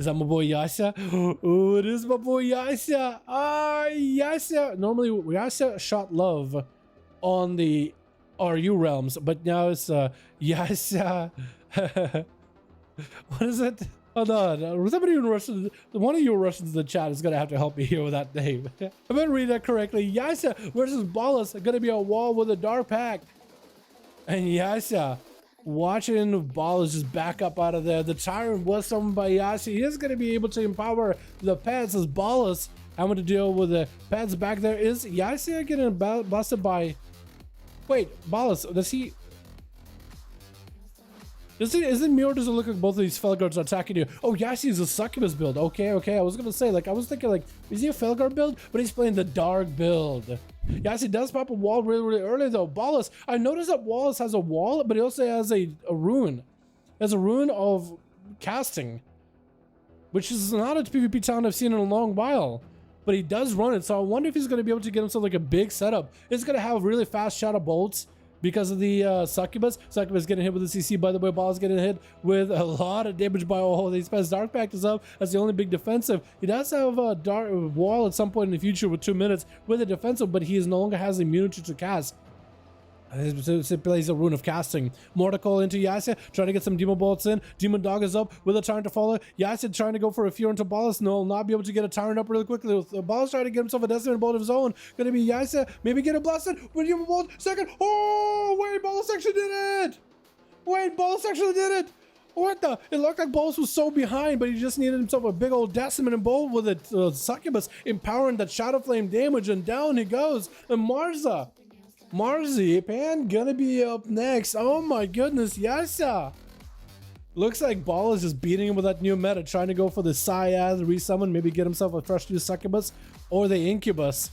Is that my boy Yasha? Oh, it is my boy Yasha. Ah, Yasha. Normally, Yasha shot love on the RU realms, but now it's Yasha. What is it? Hold on. Somebody in Russian, one of you Russians in the chat is going to have to help me here with that name. I'm going to read that correctly. Yasha versus Ballas are going to be a wall with a dark pact. And Yasha watching Ballas just back up out of there. The Tyrant was summoned by Yasha. He is going to be able to empower the pets as Ballas having to deal with the pets back there. Is Yasha getting busted by... Wait, Ballas, does he... Isn't Mirror, does it look like both of these Felguards are attacking you? Oh, Yasha is a Succubus build. Okay. I was gonna say, like, I was thinking, like, is he a Felguard build? But he's playing the Dark build. Yasha does pop a wall really early, though. Ballas, I noticed that Wallace has a wall, but he also has a rune. He has a rune of casting, which is not a PvP talent I've seen in a long while. But he does run it, so I wonder if he's gonna be able to get himself, like, a big setup. He's gonna have really fast Shadow Bolts because of the Succubus. Succubus getting hit with the CC, by the way. Ballas getting hit with a lot of damage by all these pets. Dark Pact is up. That's the only big defensive. He does have a dark wall at some point in the future with 2 minutes with a defensive, but he no longer has immunity to cast. He plays a rune of casting. Mortal into Yasha, trying to get some Demon Bolts in. Demon Dog is up with a Tyrant to follow. Yasha trying to go for a Fear into Ballas. No, will not be able to get a Tyrant up really quickly. Ballas trying to get himself a Decimated Bolt of his own. Gonna be Yasha, maybe get a Blasted with Demon Bolt. Second. Oh, wait, Ballas actually did it. Wait, Ballas actually did it. What the? It looked like Ballas was so behind, but he just needed himself a big old Decimated Bolt with a Succubus empowering that Shadow Flame damage, and down he goes. And Marzipan gonna be up next. Oh my goodness, Yasha. Looks like Ballas is just beating him with that new meta, trying to go for the Syaz resummon, maybe get himself a fresh new Succubus or the Incubus.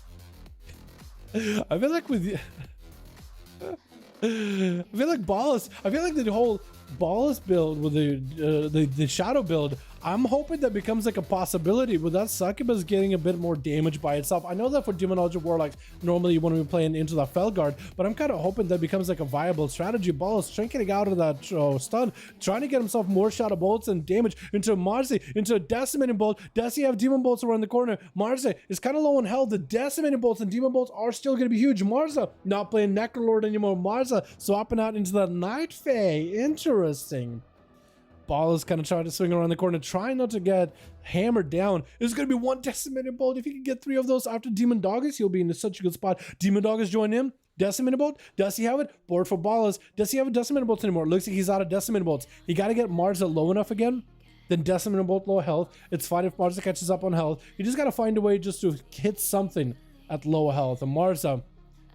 I feel like with I feel like the whole Ballas build with the Shadow build, I'm hoping that becomes like a possibility with that Succubus getting a bit more damage by itself. I know that for Demonology Warlocks, normally you want to be playing into the Felguard, but I'm kind of hoping that becomes like a viable strategy. Ballas getting out of that stun, trying to get himself more Shadow Bolts and damage into Marzi, into a Decimating Bolt. Does he have Demon Bolts around the corner? Marzi is kind of low on health. The Decimating Bolts and Demon Bolts are still going to be huge. Marza not playing Necrolord anymore. Marza swapping out into the Night Fae. Interesting. Ballas kind of trying to swing around the corner, trying not to get hammered down. There's going to be one Decimated Bolt. If he can get 3 of those after Demon Doggers, he'll be in such a good spot. Demon Doggers join him. Decimated Bolt. Does he have it? Board for Ballas. Does he have a Decimated Bolt anymore? Looks like he's out of Decimated Bolts. He got to get Marza low enough again. Then Decimated Bolt low health. It's fine if Marza catches up on health. You just got to find a way just to hit something at low health. And Marza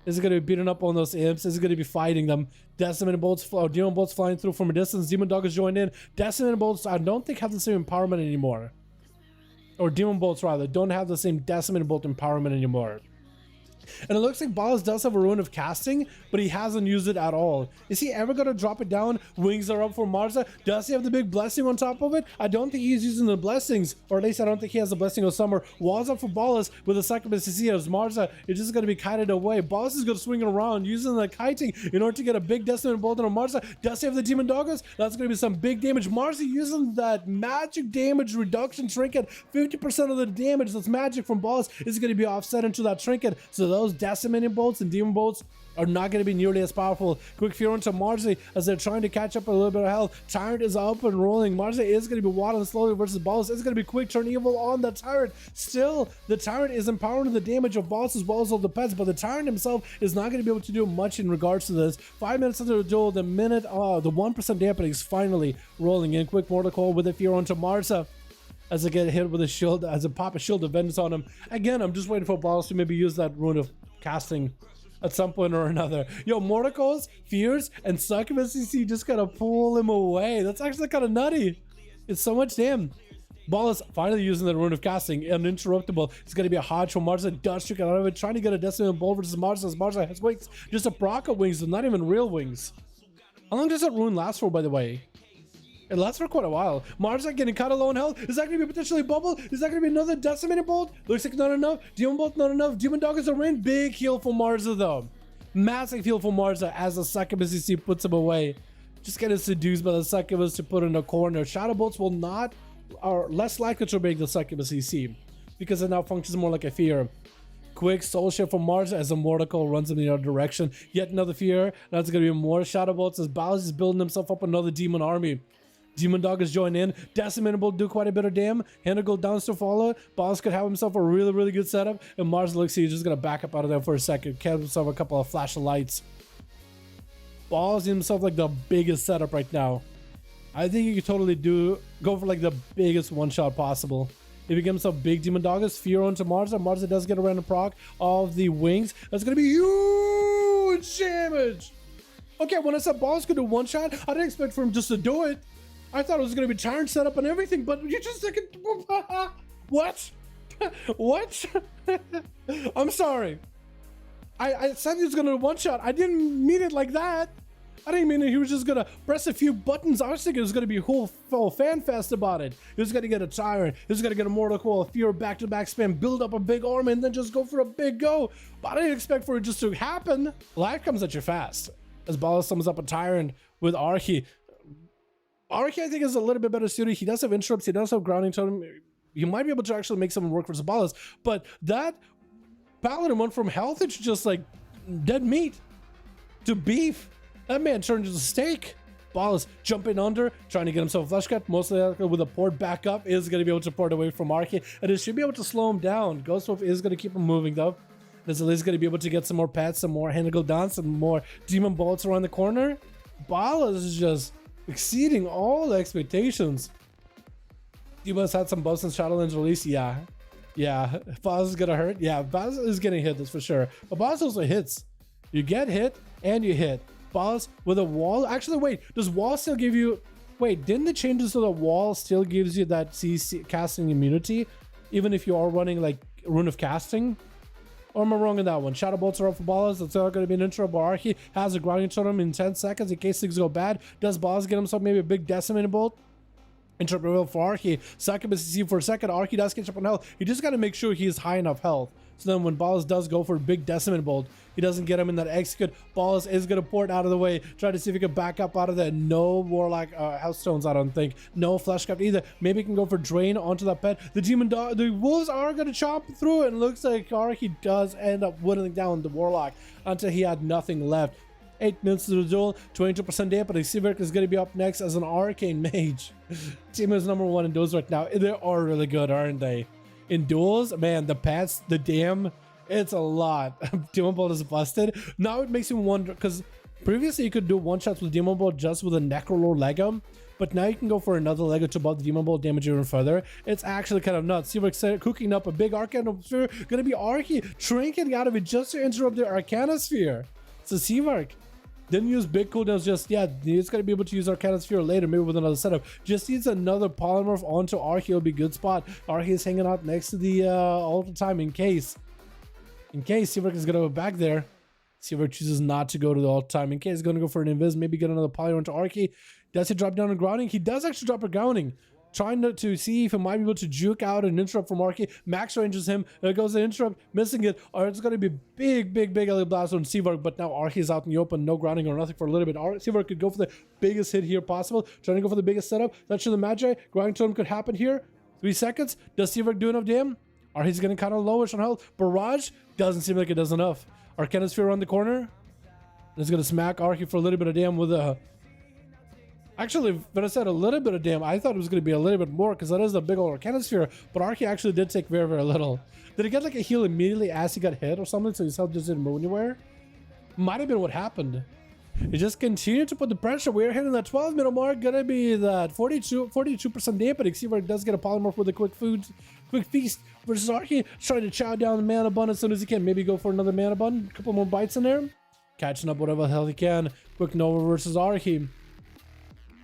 is going to be beating up on those imps. Is going to be fighting them. Decimated Bolts, Demon Bolts flying through from a distance. Demon Dog is joined in. Decimated Bolts, I don't think have the same empowerment anymore. Or Demon Bolts rather, don't have the same Decimated Bolt empowerment anymore. And it looks like Ballas does have a rune of casting, but he hasn't used it at all. Is he ever going to drop it down? Wings are up for Marza. Does he have the big blessing on top of it? I don't think he's using the blessings, or at least I don't think he has the blessing of summer. Walls up for Ballas with the Succubus as Marza is just going to be kited away. Ballas is going to swing it around using the kiting in order to get a big Decimated Bolt on Marza. Does he have the Demon Doggers? That's going to be some big damage. Marza using that magic damage reduction trinket. 50% of the damage that's magic from Ballas is going to be offset into that trinket. So those Decimating Bolts and Demon Bolts are not going to be nearly as powerful. Quick Fear into Marzi as they're trying to catch up a little bit of health. Tyrant is up and rolling. Marzi is going to be waddling slowly versus Ballas. It's going to be quick turn evil on the Tyrant. Still, the Tyrant is empowering the damage of Ballas as well as all the pets, but the Tyrant himself is not going to be able to do much in regards to this. 5 minutes into the duel, the 1% dampening is finally rolling in. Quick Mortal Coil with a Fear onto Marza as they get hit with a shield, as a pop a shield of vengeance on him. Again, I'm just waiting for Ballas to maybe use that rune of casting at some point or another. Yo, Mordecai's, Fears, and Succubus CC just gotta pull him away. That's actually kind of nutty. It's so much damn. Ballas finally using the rune of casting, uninterruptible. It's gonna be a hodge from Marza. Does trick out of it, trying to get a Decimated Bolt versus Marza as Marza has wings. Just a proc of wings, not even real wings. How long does that rune last for, by the way? It lasts for quite a while. Marza getting kind of low in health. Is that going to be potentially bubble? Is that going to be another Decimated Bolt? Looks like not enough. Demon Bolt not enough. Demon Doggers are in. Big heal for Marza though. Massive heal for Marza as the Succubus CC puts him away. Just getting seduced by the Succubus to put in a corner. Shadow Bolts will not are less likely to break the Succubus CC because it now functions more like a fear. Quick soul shift from Mars as a Mortical runs in the other direction. Yet another fear. That's going to be more Shadow Bolts as Balas is building himself up another demon army. Demon Dog is joining in. Decimator will do quite a bit of damage. Hanagle downs to follow. Balas could have himself a really good setup. And Mars looks like he's just going to back up out of there for a second. Get himself a couple of flash of lights. Balas himself like the biggest setup right now. I think you could totally go for like the biggest one shot possible. If he gives himself big Demon Doggers, fear onto Marza. Marza does get a random proc of the wings. That's going to be huge damage. Okay, when I said Balas could do one shot, I didn't expect for him just to do it. I thought it was going to be Tyrant setup and everything, but you just like what? What? I'm sorry. I said he was going to do one shot. I didn't mean it like that. I didn't mean he was just gonna press a few buttons. I was thinking it was gonna be a whole fan fest about it. He was gonna get a Tyrant, he was gonna get a Mortal Coil, a Fear back-to-back spam, build up a big army, and then just go for a big go. But I didn't expect for it just to happen. Life comes at you fast. As Balas sums up a Tyrant with Archie. Archie, I think, is a little bit better suited. He does have interrupts, he does have grounding totem. He might be able to actually make something work for Balas. But that Paladin went from health to just like dead meat to beef. That man turned into a steak. Balas jumping under, trying to get himself a flesh cut. Mostly with a port back up, is going to be able to port away from Archie. And it should be able to slow him down. Ghostwolf is going to keep him moving though. Is at least going to be able to get some more pets, some more Hanagle dance, some more demon bolts around the corner. Balas is just exceeding all the expectations. Demon's had some buffs since Shadowlands release. Yeah. Balas is going to hurt. Yeah, Balas is getting hit, that's for sure. But Balas also hits. You get hit and you hit. Balas with a wall. Actually, wait, does wall still give you... Wait, didn't it change so the wall still gives you that CC casting immunity? Even if you are running like Rune of Casting? Or am I wrong in that one? Shadow Bolts are up for Balas. That's not going to be an intro. But Archie has a grounding totem in 10 seconds in case things go bad. Does Balas get himself maybe a big Decimator Bolt? Interpret for Archie. Succubus CC for a second. Archie does catch up on health. You just got to make sure he's high enough health. So then when Balas does go for a big Decimator Bolt, he doesn't get him in that execute. Balas is going to port out of the way. Try to see if he can back up out of that. No Warlock Health Stones, I don't think. No Flesh Cap either. Maybe he can go for Drain onto that pet. The Demon Dog, the Wolves are going to chop through it. And looks like Archie does end up whittling down the Warlock until he had nothing left. 8 minutes to the duel, 22% damage, but Seaverk is going to be up next as an Arcane Mage. Team is #1 in duels right now. They are really good, aren't they? In duels, man, the pets, the damn, it's a lot. Demon Bolt is busted. Now it makes me wonder, because previously you could do one-shots with Demon Bolt just with a Necrolord Lego, but now you can go for another Lego to buff the Demon Bolt damage even further. It's actually kind of nuts. Seaverk cooking up a big Arcana Sphere, going to be Archie trinketing out of it just to interrupt the Arcana Sphere. So Seaverk didn't use big cooldowns just yet. He's going to be able to use Arcana Sphere later, maybe with another setup. Just needs another polymorph onto Archie. It'll be a good spot. Archie is hanging out next to the all the time in case Seaverk is going to go back there. Seaverk chooses not to go to the all time in case he's going to go for an invis. Maybe get another poly onto Archie. Does he drop down a grounding? He does actually drop a grounding. Trying to see if he might be able to juke out an interrupt from Archie. Max ranges him. There goes the interrupt, missing it. Or it's going to be big LA blast on Seaverk, but now Archie's out in the open. No grounding or nothing for a little bit. Seaverk could go for the biggest hit here possible. Trying to go for the biggest setup. That's the Magi. Grounding totem could happen here. 3 seconds. Does Seaverk do enough damage? Archie's getting kind of lowish on health. Barrage doesn't seem like it does enough. Arcana Sphere around the corner. It's going to smack Archie for a little bit of damage with a... Actually, when I said a little bit of damage, I thought it was going to be a little bit more because that is a big old Arcana Sphere, but Archie actually did take very little. Did he get like a heal immediately as he got hit or something so his health just didn't move anywhere? Might have been what happened. He just continued to put the pressure. We're hitting that 12-minute mark. Gonna be that 42% dampening. Seaverk does get a polymorph with a quick feast versus Archie. Trying to chow down the mana bun as soon as he can. Maybe go for another mana bun. A couple more bites in there. Catching up whatever the hell he can. Quick Nova versus Archie.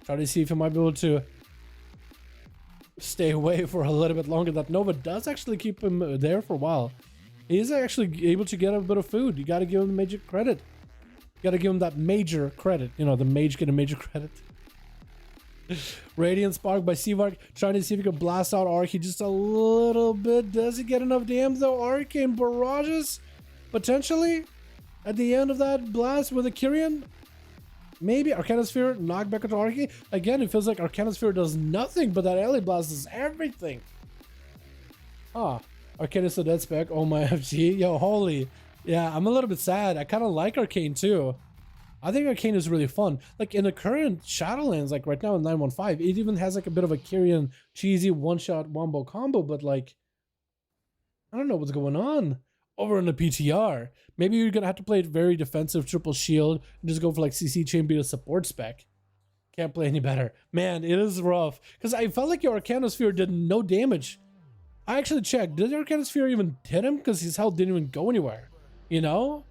Try to see if he might be able to stay away for a little bit longer. That Nova does actually keep him there for a while. He's actually able to get a bit of food. You got to give him major credit. You got to give him that major credit. You know, the mage get a major credit. Radiant Spark by Seaverk. Trying to see if he can blast out Archie just a little bit. Does he get enough damage though? Arcane Barrages? Potentially? At the end of that blast with a Kyrian? Maybe Arcanosphere, knock back into Archie. Again, it feels like Arcanosphere does nothing, but that LA Blast does everything. Ah, Arcane is a dead spec. Oh my FG. Yo, holy. Yeah, I'm a little bit sad. I kind of like Arcane too. I think Arcane is really fun. Like in the current Shadowlands, like right now in 9.1.5, it even has like a bit of a Kyrian cheesy one-shot wombo combo, but like, I don't know what's going on over in the PTR. Maybe you're gonna have to play it very defensive, triple shield, and just go for like CC chain, be a support spec. Can't play any better. Man, it is rough. Because I felt like your Arcanosphere did no damage. I actually checked. Did your Arcanosphere even hit him? Because his health didn't even go anywhere. You know?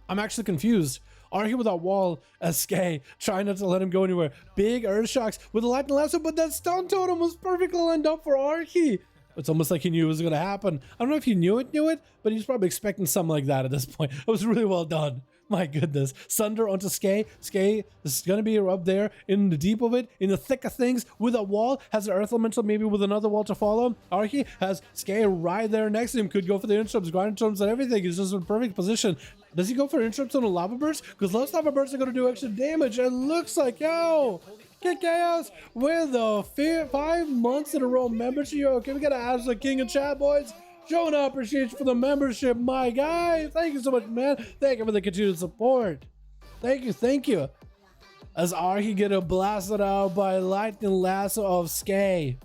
I'm actually confused. Archie without wall, Skay, trying not to let him go anywhere. Big Earth Shocks with a lightning lasso, but that stun totem was perfectly lined up for Archie. It's almost like he knew it was going to happen. I don't know if he knew it, but he's probably expecting something like that at this point. It was really well done. My goodness. Sunder onto Skay. Skay is going to be up there in the deep of it, in the thick of things, with a wall. Has an Earth Elemental, maybe with another wall to follow. Archie has Skay right there next to him. Could go for the interrupts, grind interrupts, and everything. He's just in perfect position. Does he go for interrupts on a Lava Burst? Because those Lava Bursts are going to do extra damage. It looks like, yo, Kick Chaos with the 5 months in a row membership. Yo, can we get an ask the king of chat, boys? Showing appreciation for the membership, my guy. Thank you so much, man. Thank you for the continued support. Thank you, thank you. As Archie getting blasted out by lightning lasso of Skay.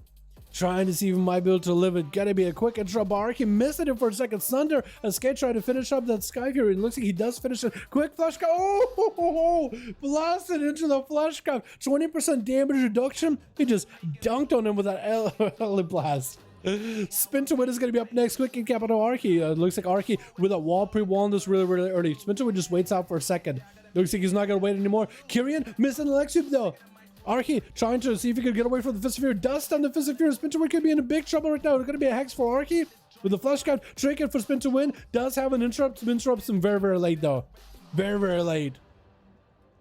Trying to see if he might be able to live it. Gotta be a quick interrupt. Archie missed it for a second. Sunder as Skay tried to finish up that Sky Fury. It looks like he does finish it. Quick flash craft. Oh, blasted into the flash craft. 20% damage reduction. He just dunked on him with that early blast. Spin to Win is going to be up next. Quick and capital Archie. Looks like Archie with a wall pre-wall this really early. Spin to Win just waits out for a second. Looks like he's not going to wait anymore. Kyrian missing the Lexup though. Archie trying to see if he could get away from the Fist of Fury. Does stun the Fist of Fury. Spin to Win could be in a big trouble right now. It's going to be a hex for Archie with the flash card. Trinket for Spin to Win. Does have an interrupt. Interrupts him very late though. Very late.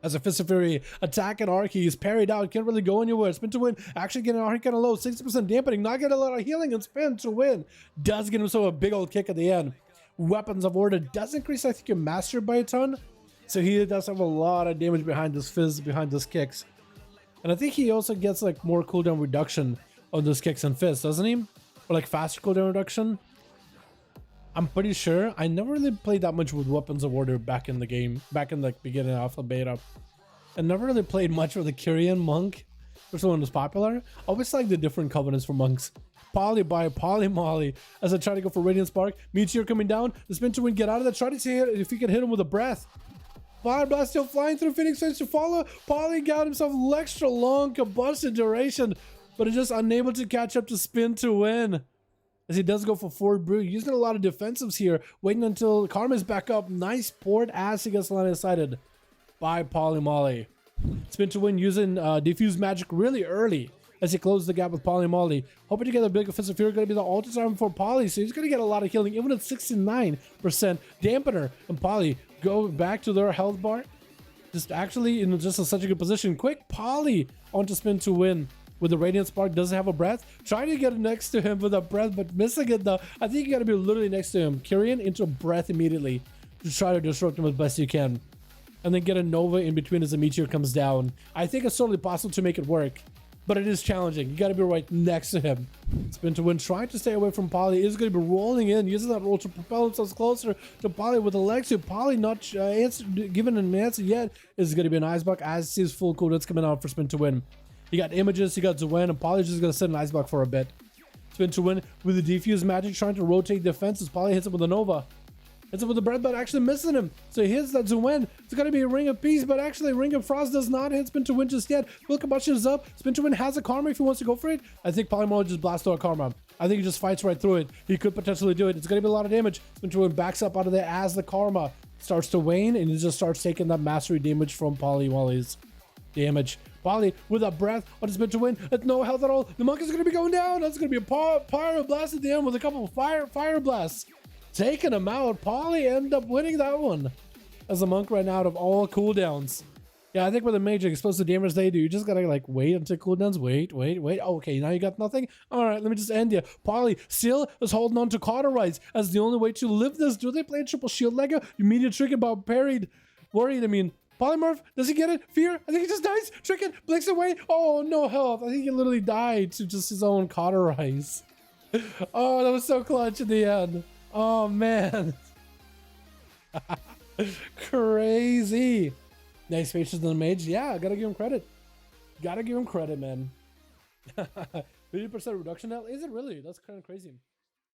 As a Fist of Fury attacking Archie, he's parried out, can't really go anywhere. Spin to Win, actually getting Archie kind of low, 60% dampening, not getting a lot of healing, and Spin to Win does get himself a big old kick at the end. Weapons of Order does increase, I think, your master by a ton, so he does have a lot of damage behind this fizz, behind those kicks. And I think he also gets like more cooldown reduction on those kicks and fizz, doesn't he? Or like faster cooldown reduction. I'm pretty sure. I never really played that much with Weapons of Order back in the game, back in the beginning alpha beta. I never really played much with the Kyrian monk. First one was popular. Always like the different covenants for monks. Poly by Poly Molly as I try to go for Radiant Spark. Meteor coming down. The Spin to Win, get out of that. Try to see if he can hit him with a breath. Fire Blast still flying through. Phoenix Face to follow. Poly got himself extra long combustion duration, but is just unable to catch up to Spin to Win. As he does go for forward brew, using a lot of defensives here, waiting until Karma is back up. Nice port as he gets line sighted by Poly Molly. Spin to Win using diffuse magic really early as he closes the gap with Poly Molly. Hoping to get a big offensive fury, going to be the ultimate time for Poly, so he's going to get a lot of healing, even at 69% dampener. And Poly go back to their health bar, just actually in just such a good position. Quick Poly onto Spin to Win. With the Radiant Spark, doesn't have a breath. Trying to get next to him with a breath, but missing it though. I think you gotta be literally next to him. Kyrian into a breath immediately to try to disrupt him as best you can. And then get a Nova in between as the Meteor comes down. I think it's totally possible to make it work, but it is challenging. You gotta be right next to him. Spin to Win, trying to stay away from Poly. Is gonna be rolling in, using that roll to propel themselves closer to Poly with Alexia. Poly not given an answer yet. Is gonna be an Ice Block as his full cooldown's coming out for Spin to Win. You got Images, you got Zuen, and Poly's just going to sit in Ice Block for a bit. Spin to Win with the Defuse Magic, trying to rotate defenses. Poly hits him with a Nova. Hits him with the Breath, but actually missing him. So he hits that Zuen. It's going to be a Ring of Peace, but actually Ring of Frost does not hit Spin to Win just yet. Full Combustion is up. Spin to Win has a Karma if he wants to go for it. I think Poly Molly just blasts through a Karma. I think he just fights right through it. He could potentially do it. It's going to be a lot of damage. Spin to Win backs up out of there as the Karma starts to wane, and he just starts taking that mastery damage from Poly Molly's damage. Poly with a breath on his Spin to Win. At no health at all. The monk is going to be going down. That's going to be a Pyro Blast at the end with a couple of fire blasts. Taking him out. Poly end up winning that one. As the monk ran out of all cooldowns. Yeah, I think with the major explosive damage they do, you just gotta like wait until cooldowns. Wait. Okay, now you got nothing? Alright, let me just end you. Poly still is holding on to Cauterize as the only way to live this. Do they play a triple shield Lego? Immediate trick about parried. Worried, I mean. Polymorph, does he get it? Fear? I think he just dies. Trick it, blinks away. Oh, no health. I think he literally died to just his own cauterize. Oh, that was so clutch in the end. Oh, man. Crazy. Nice patience than the mage. Yeah, gotta give him credit. Gotta give him credit, man. 50% reduction now? Is it really? That's kind of crazy.